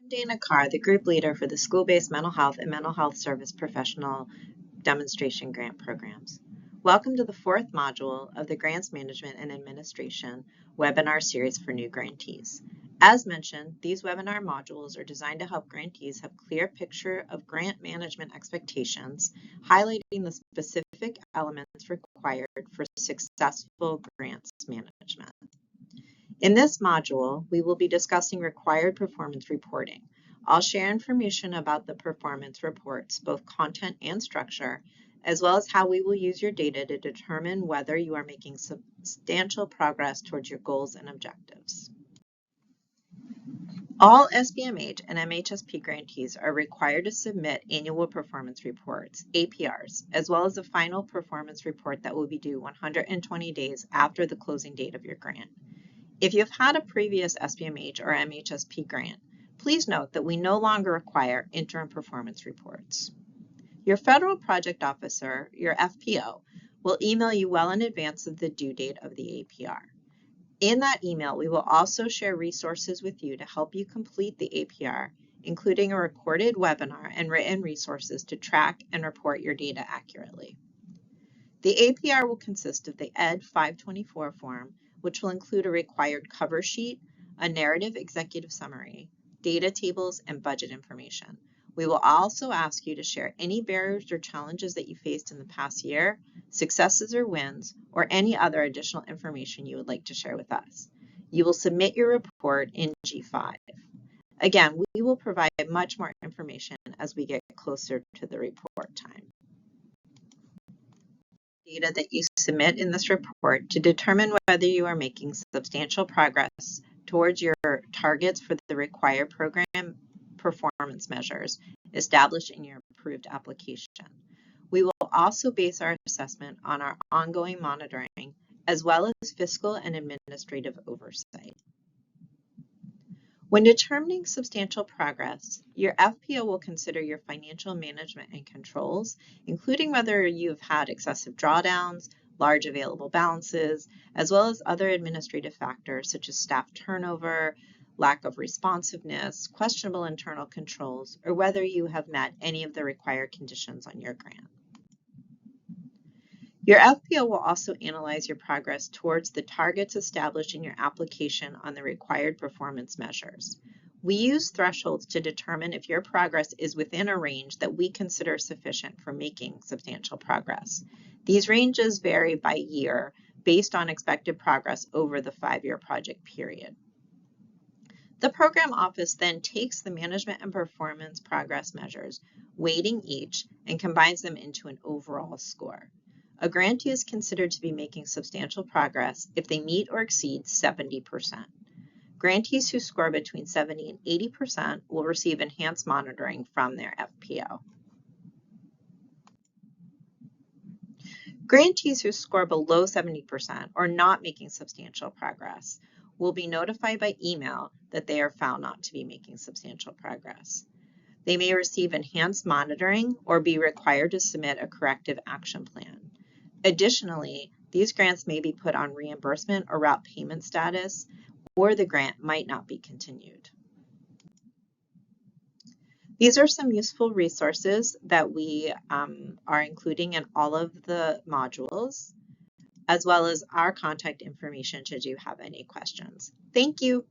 Dana Carr, the group leader for the School-Based Mental Health and Mental Health Service Professional Demonstration Grant Programs. Welcome to the fourth module of the Grants Management and Administration webinar series for new grantees. As mentioned, these webinar modules are designed to help grantees have a clear picture of grant management expectations, highlighting the specific elements required for successful grants management. In this module, we will be discussing required performance reporting. I'll share information about the performance reports, both content and structure, as well as how we will use your data to determine whether you are making substantial progress towards your goals and objectives. All SBMH and MHSP grantees are required to submit annual performance reports, APRs, as well as a final performance report that will be due 120 days after the closing date of your grant. If you've had a previous SBMH or MHSP grant, please note that we no longer require interim performance reports. Your Federal Project Officer, your FPO, will email you well in advance of the due date of the APR. In that email, we will also share resources with you to help you complete the APR, including a recorded webinar and written resources to track and report your data accurately. The APR will consist of the Ed 524 form, which will include a required cover sheet, a narrative executive summary, data tables, and budget information. We will also ask you to share any barriers or challenges that you faced in the past year, successes or wins, or any other additional information you would like to share with us. You will submit your report in G5. Again, we will provide much more information as we get closer to the report time. Data that you submit in this report to determine whether you are making substantial progress towards your targets for the required program performance measures established in your approved application. We will also base our assessment on our ongoing monitoring as well as fiscal and administrative oversight. When determining substantial progress, your FPO will consider your financial management and controls, including whether you've had excessive drawdowns, large available balances, as well as other administrative factors such as staff turnover, lack of responsiveness, questionable internal controls, or whether you have met any of the required conditions on your grant. Your FPO will also analyze your progress towards the targets established in your application on the required performance measures. We use thresholds to determine if your progress is within a range that we consider sufficient for making substantial progress. These ranges vary by year based on expected progress over the 5-year project period. The program office then takes the management and performance progress measures, weighting each, and combines them into an overall score. A grantee is considered to be making substantial progress if they meet or exceed 70%. Grantees who score between 70 and 80% will receive enhanced monitoring from their FPO. Grantees who score below 70% or not making substantial progress will be notified by email that they are found not to be making substantial progress. They may receive enhanced monitoring or be required to submit a corrective action plan. Additionally, these grants may be put on reimbursement or route payment status, or the grant might not be continued. These are some useful resources that we are including in all of the modules, as well as our contact information should you have any questions. Thank you.